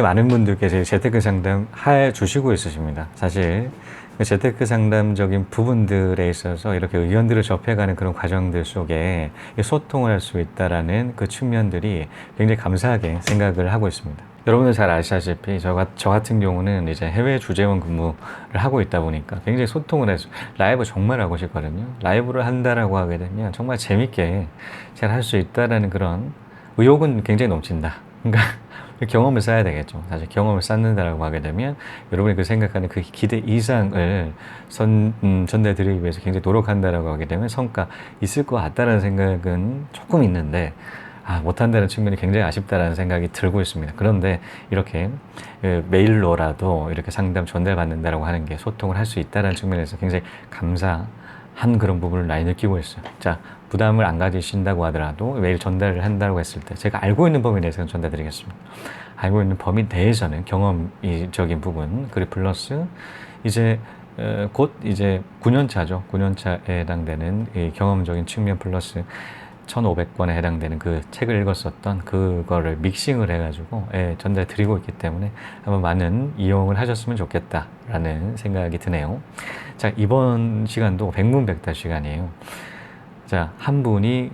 많은 분들께서 재테크 상담 해 주시고 있으십니다. 사실 그 재테크 상담적인 부분들에 있어서 이렇게 의견들을 접해가는 그런 과정들 속에 소통을 할 수 있다라는 그 측면들이 굉장히 감사하게 생각을 하고 있습니다. 여러분들 잘 아시다시피 저 같은 경우는 이제 해외 주재원 근무를 하고 있다 보니까 굉장히 소통을 해서 라이브 정말 하고 싶거든요. 라이브를 한다라고 하게 되면 정말 재밌게 잘 할 수 있다라는 그런 의욕은 굉장히 넘친다. 그러니까 경험을 쌓아야 되겠죠. 사실 경험을 쌓는다라고 하게 되면 여러분이 그 생각하는 그 기대 이상을 전달드리기 위해서 굉장히 노력한다라고 하게 되면 성과 있을 것 같다라는 생각은 조금 있는데 못한다는 측면이 굉장히 아쉽다라는 생각이 들고 있습니다. 그런데 이렇게 메일로라도 이렇게 상담 전달받는다라고 하는 게 소통을 할 수 있다는 측면에서 굉장히 감사한 그런 부분을 많이 느끼고 있어요. 자, 부담을 안 가지신다고 하더라도 메일 전달을 한다고 했을 때 제가 알고 있는 범위 내에서는 전달드리겠습니다. 알고 있는 범위 내에서는 경험적인 부분, 그리고 플러스 이제 곧 이제 9년차죠. 9년차에 해당되는 이 경험적인 측면 플러스 1,500권에 해당되는 그 책을 읽었었던 그거를 믹싱을 해가지고 전달 드리고 있기 때문에 한번 많은 이용을 하셨으면 좋겠다라는 생각이 드네요. 자, 이번 시간도 백문백답 시간이에요. 자, 한 분이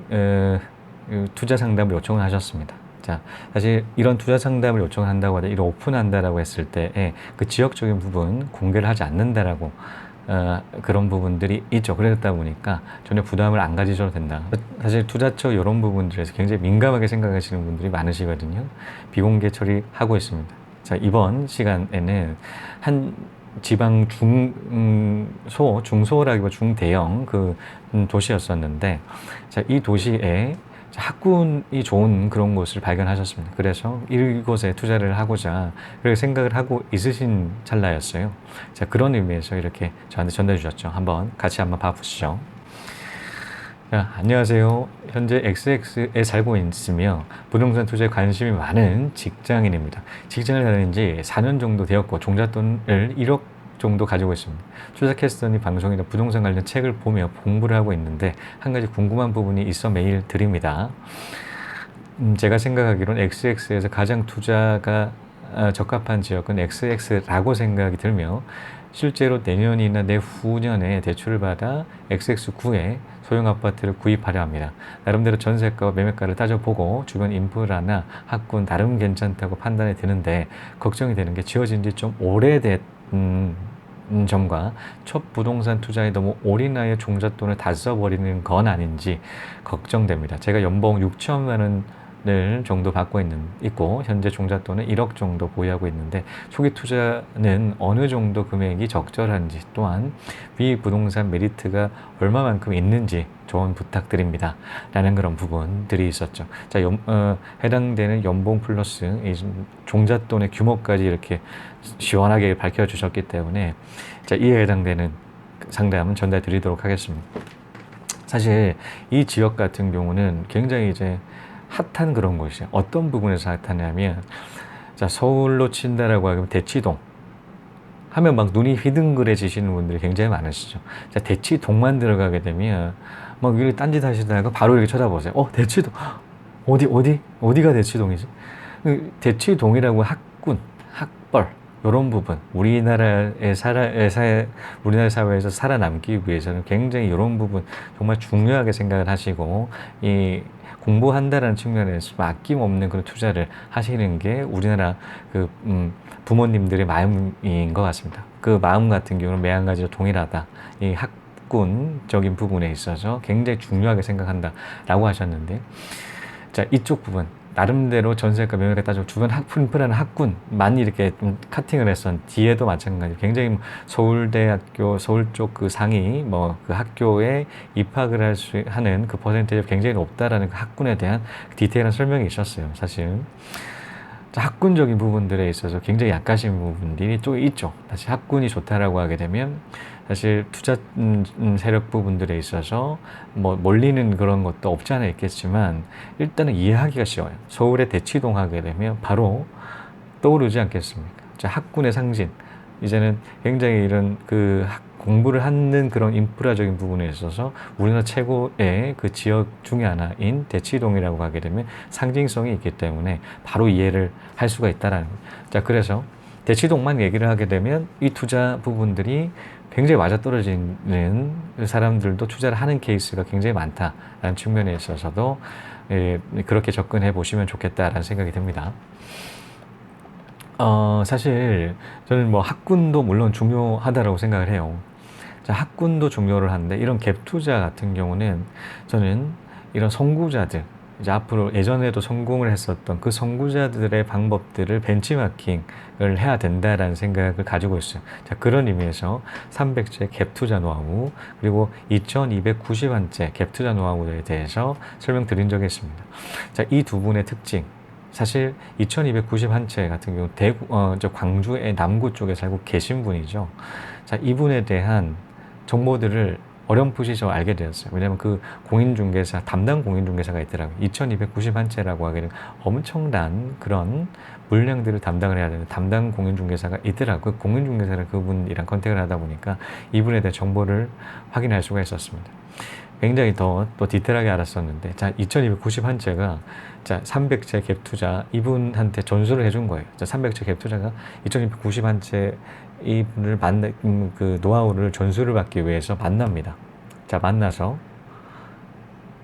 투자 상담을 요청을 하셨습니다. 자, 사실 이런 투자 상담을 요청을 한다고 하다 이런 오픈한다라고 했을 때 그 지역적인 부분 공개를 하지 않는다라고 그런 부분들이 있죠. 그러다 보니까 전혀 부담을 안 가지셔도 된다. 사실 투자처 이런 부분들에서 굉장히 민감하게 생각하시는 분들이 많으시거든요. 비공개 처리하고 있습니다. 자, 이번 시간에는 한 지방 중소라기보다 중대형 그 도시였었는데, 자, 이 도시에 학군이 좋은 그런 곳을 발견하셨습니다. 그래서 이곳에 투자를 하고자 그렇게 생각을 하고 있으신 찰나였어요. 자, 그런 의미에서 이렇게 저한테 전달해 주셨죠. 같이 한번 봐보시죠. 자, 안녕하세요. 현재 XX에 살고 있으며 부동산 투자에 관심이 많은 직장인입니다. 직장을 다닌 지 4년 정도 되었고 종잣돈을 1억 정도 가지고 있습니다. 투자캐스터니 방송이나 부동산 관련 책을 보며 공부를 하고 있는데 한 가지 궁금한 부분이 있어 메일 드립니다. 제가 생각하기로는 XX에서 가장 투자가 적합한 지역은 XX라고 생각이 들며 실제로 내년이나 내후년에 대출을 받아 XX9에 소형 아파트를 구입하려 합니다. 나름대로 전세가와 매매가를 따져보고 주변 인프라나 학군 나름 괜찮다고 판단이 드는데 걱정이 되는 게 지어진 지 좀 오래된 점과 첫 부동산 투자에 너무 올인하여 종잣돈을 다 써버리는 건 아닌지 걱정됩니다. 제가 연봉 6천만 원을 정도 받고 있고 현재 종잣돈은 1억 정도 보유하고 있는데 초기 투자는 어느 정도 금액이 적절한지 또한 위 부동산 메리트가 얼마만큼 있는지 조언 부탁드립니다. 라는 그런 부분들이 있었죠. 자, 해당되는 연봉 플러스 종잣돈의 규모까지 이렇게 시원하게 밝혀주셨기 때문에 자, 이에 해당되는 상담은 전달 드리도록 하겠습니다. 사실 이 지역 같은 경우는 굉장히 이제 핫한 그런 곳이에요. 어떤 부분에서 핫하냐면, 자, 서울로 친다라고 하면 대치동 하면 막 눈이 휘둥그레지시는 분들이 굉장히 많으시죠. 자, 대치동만 들어가게 되면 막 이렇게 딴짓 하시다가 바로 이렇게 쳐다보세요. 대치동 어디가 대치동이지? 대치동이라고 학군, 학벌 이런 부분 우리나라 사회에서 살아남기 위해서는 굉장히 이런 부분 정말 중요하게 생각을 하시고 이 공부한다라는 측면에서 아낌없는 그런 투자를 하시는 게 우리나라 부모님들의 마음인 것 같습니다. 그 마음 같은 경우는 매한가지로 동일하다. 이 학군적인 부분에 있어서 굉장히 중요하게 생각한다라고 하셨는데, 자, 이쪽 부분 나름대로 전세가 매매가 따지고 주변 인프라는 학군만 이렇게 좀 카팅을 해서 뒤에도 마찬가지로 굉장히 서울대학교 서울 쪽 그 상위 그 학교에 입학을 하는 그 퍼센테이지가 굉장히 높다라는 그 학군에 대한 디테일한 설명이 있었어요. 사실 학군적인 부분들에 있어서 굉장히 약하신 부분들이 또 있죠. 다시 학군이 좋다라고 하게 되면 사실 투자 세력 부분들에 있어서 몰리는 그런 것도 없지 않아 있겠지만 일단은 이해하기가 쉬워요. 서울의 대치동 하게 되면 바로 떠오르지 않겠습니까? 자, 학군의 상징. 이제는 굉장히 이런 공부를 하는 그런 인프라적인 부분에 있어서 우리나라 최고의 그 지역 중에 하나인 대치동이라고 하게 되면 상징성이 있기 때문에 바로 이해를 할 수가 있다라는 거예요. 자, 그래서 대치동만 얘기를 하게 되면 이 투자 부분들이 굉장히 맞아떨어지는 사람들도 투자를 하는 케이스가 굉장히 많다라는 측면에 있어서도 그렇게 접근해 보시면 좋겠다라는 생각이 듭니다. 사실 저는 뭐 학군도 물론 중요하다라고 생각을 해요. 자, 학군도 중요를 하는데 이런 갭 투자 같은 경우는 저는 이런 선구자들, 이제 앞으로 예전에도 성공을 했었던 그 선구자들의 방법들을 벤치마킹을 해야 된다라는 생각을 가지고 있어요. 자, 그런 의미에서 300제 갭 투자 노하우 그리고 2290한째 갭 투자 노하우에 대해서 설명드린 적이 있습니다. 자, 이 두 분의 특징. 사실 2291채 같은 경우 저 광주의 남구 쪽에 살고 계신 분이죠. 자, 이분에 대한 정보들을 어렴풋이 저 알게 되었어요. 왜냐하면 그 공인중개사, 담당 공인중개사가 있더라고요. 2291채라고 하게 되면 엄청난 그런 물량들을 담당을 해야 되는 담당 공인중개사가 있더라고요. 그 공인중개사를 그분이랑 컨택을 하다 보니까 이분에 대한 정보를 확인할 수가 있었습니다. 굉장히 또 디테일하게 알았었는데, 자, 2291채가 자, 300채 갭 투자 이분한테 전수를 해준 거예요. 자, 300채 갭 투자가 2291채 이분을 그 노하우를 전수를 받기 위해서 만납니다. 자, 만나서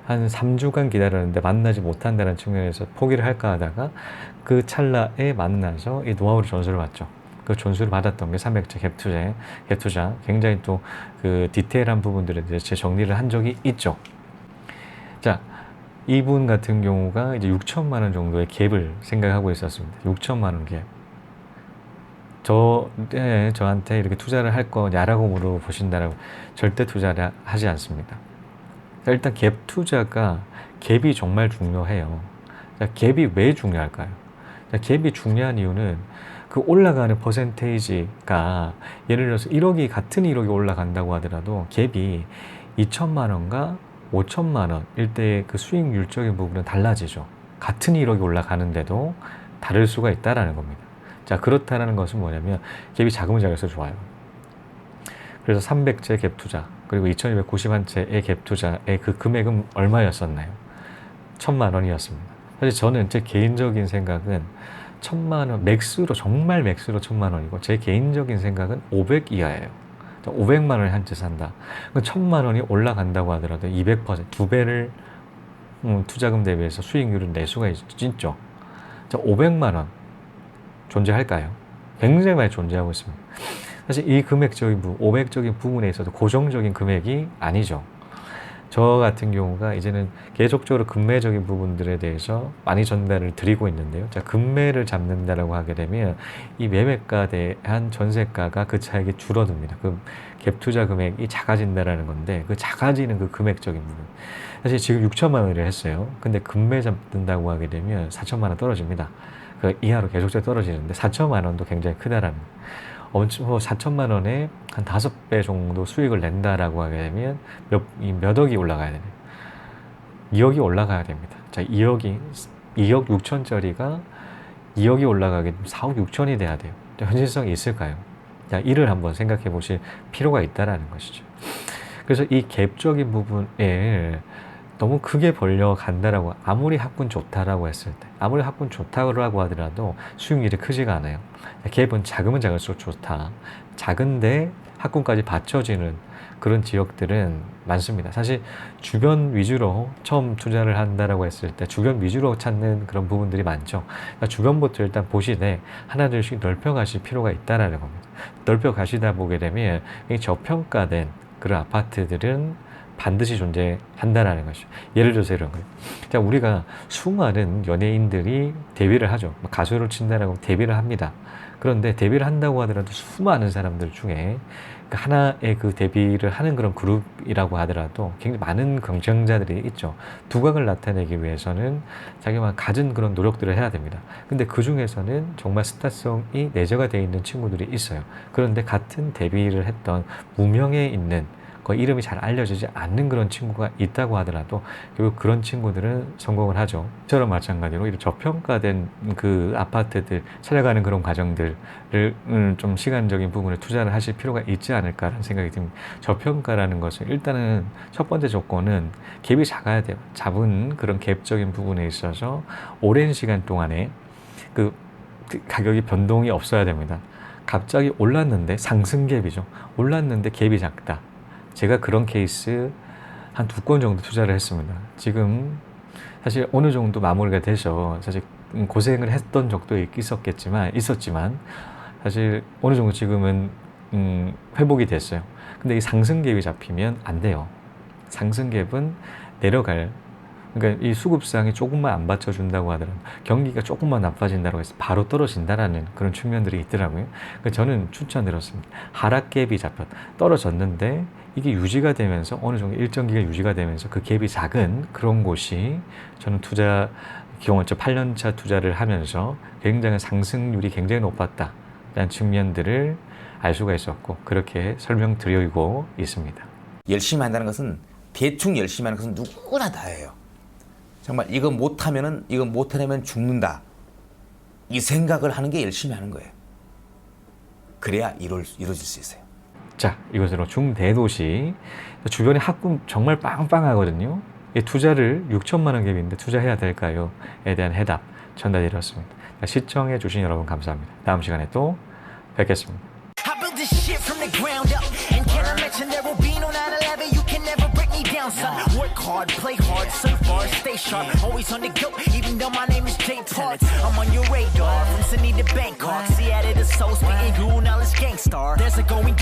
한 3주간 기다렸는데 만나지 못한다는 측면에서 포기를 할까 하다가 그 찰나에 만나서 이 노하우를 전수를 받죠. 그 전수를 받았던 게 300채 갭 투자 굉장히 또 그 디테일한 부분들에 대해서 정리를 한 적이 있죠. 자, 이분 같은 경우가 이제 6천만 원 정도의 갭을 생각하고 있었습니다. 6천만 원 갭. 저한테 이렇게 투자를 할 거냐라고 물어보신다라고 절대 투자를 하지 않습니다. 일단 갭 투자가 갭이 정말 중요해요. 자, 갭이 왜 중요할까요? 자, 갭이 중요한 이유는 그 올라가는 퍼센테이지가 예를 들어서 1억이 같은 1억이 올라간다고 하더라도 갭이 2천만 원과 5천만 원일 때의 그 수익률적인 부분은 달라지죠. 같은 1억이 올라가는데도 다를 수가 있다라는 겁니다. 자, 그렇다는 것은 뭐냐면 갭이 작으면 작을수록 좋아요. 그래서 300채 갭 투자 그리고 2291채의 갭 투자의 그 금액은 얼마였었나요? 1천만 원이었습니다. 사실 저는 제 개인적인 생각은 1천만 원 맥스로 정말 맥스로 1천만 원이고 제 개인적인 생각은 500 이하예요. 500만 원에 한 채 산다. 1천만 원이 올라간다고 하더라도 200%, 두 배를 투자금 대비해서 수익률을 낼 수가 있죠. 자, 500만 원 존재할까요? 굉장히 많이 존재하고 있습니다. 사실 이 금액적인 500적인 부분에 있어서 고정적인 금액이 아니죠. 저 같은 경우가 이제는 계속적으로 금매적인 부분들에 대해서 많이 전달을 드리고 있는데요. 자, 금매를 잡는다라고 하게 되면 이 매매가에 대한 전세가가 그 차익이 줄어듭니다. 그 갭 투자 금액이 작아진다라는 건데 그 작아지는 그 금액적인 부분. 사실 지금 6천만 원을 했어요. 근데 금매 잡는다고 하게 되면 4천만 원 떨어집니다. 그 이하로 계속적으로 떨어지는데 4천만 원도 굉장히 크다라는 거예요. 4천만 원에 한 5배 정도 수익을 낸다라고 하게 되면 몇 억이 올라가야 되나요? 2억이 올라가야 됩니다. 자, 2억 6천짜리가 2억이 올라가게 되면 4억 6천이 돼야 돼요. 현실성이 있을까요? 자, 이를 한번 생각해 보실 필요가 있다라는 것이죠. 그래서 이 갭적인 부분에 너무 크게 벌려 간다라고 아무리 학군 좋다라고 했을 때 아무리 학군 좋다고 하더라도 수익률이 크지가 않아요. 갭은 작으면 작을수록 좋다. 작은데 학군까지 받쳐지는 그런 지역들은 많습니다. 사실 주변 위주로 처음 투자를 한다라고 했을 때 주변 위주로 찾는 그런 부분들이 많죠. 그러니까 주변부터 일단 보시되 하나둘씩 넓혀 가실 필요가 있다라는 겁니다. 넓혀 가시다 보게 되면 저평가된 그런 아파트들은 반드시 존재한다라는 것이죠. 예를 들어서 이런 거예요. 자, 우리가 수많은 연예인들이 데뷔를 하죠. 가수를 친다라고 데뷔를 합니다. 그런데 데뷔를 한다고 하더라도 수많은 사람들 중에 하나의 그 데뷔를 하는 그런 그룹이라고 하더라도 굉장히 많은 경쟁자들이 있죠. 두각을 나타내기 위해서는 자기가 가진 그런 노력들을 해야 됩니다. 근데 그 중에서는 정말 스타성이 내재가 되어 있는 친구들이 있어요. 그런데 같은 데뷔를 했던 무명에 있는 거의 이름이 잘 알려지지 않는 그런 친구가 있다고 하더라도 결국 그런 친구들은 성공을 하죠. 저랑 마찬가지로 이런 저평가된 그 아파트들 찾아가는 그런 과정들을 좀 시간적인 부분을 투자를 하실 필요가 있지 않을까라는 생각이 듭니다. 저평가라는 것은 일단은 첫 번째 조건은 갭이 작아야 돼요. 작은 그런 갭적인 부분에 있어서 오랜 시간 동안에 그 가격이 변동이 없어야 됩니다. 갑자기 올랐는데 상승 갭이죠. 올랐는데 갭이 작다. 제가 그런 케이스 한 2건 정도 투자를 했습니다. 지금 사실 어느 정도 마무리가 돼서 사실 고생을 했던 적도 있었지만 사실 어느 정도 지금은 회복이 됐어요. 근데 이 상승 갭이 잡히면 안 돼요. 상승 갭은 내려갈, 그러니까 이 수급상이 조금만 안 받쳐준다고 하더라도 경기가 조금만 나빠진다고 해서 바로 떨어진다라는 그런 측면들이 있더라고요. 그러니까 저는 추천드렸습니다. 하락갭이 떨어졌는데 이게 유지가 되면서 어느 정도 일정 기간 유지가 되면서 그 갭이 작은 그런 곳이 저는 투자 경험적 8년차 투자를 하면서 굉장히 상승률이 굉장히 높았다라는 측면들을 알 수가 있었고 그렇게 설명드리고 있습니다. 열심히 한다는 것은 대충 열심히 하는 것은 누구나 다 해요. 정말 이거 못하려면 죽는다. 이 생각을 하는 게 열심히 하는 거예요. 그래야 이루어질 수 있어요. 자, 이것으로 중대도시 주변에 학군 정말 빵빵하거든요. 이 투자를 6천만 원 갭인데 투자해야 될까요?에 대한 해답 전달드렸습니다. 시청해 주신 여러분 감사합니다. 다음 시간에 또 뵙겠습니다. I built this shit from the ground up. And can I mention there will be no 9/11? You can never break me down, son. Work hard, play hard, surf hard, stay sharp. Always on the go, even though my name is Jay Parks. I'm on your radar, from Sydney to Bangkok. Seattle to Seoul, spitting cool knowledge gangstar. There's a going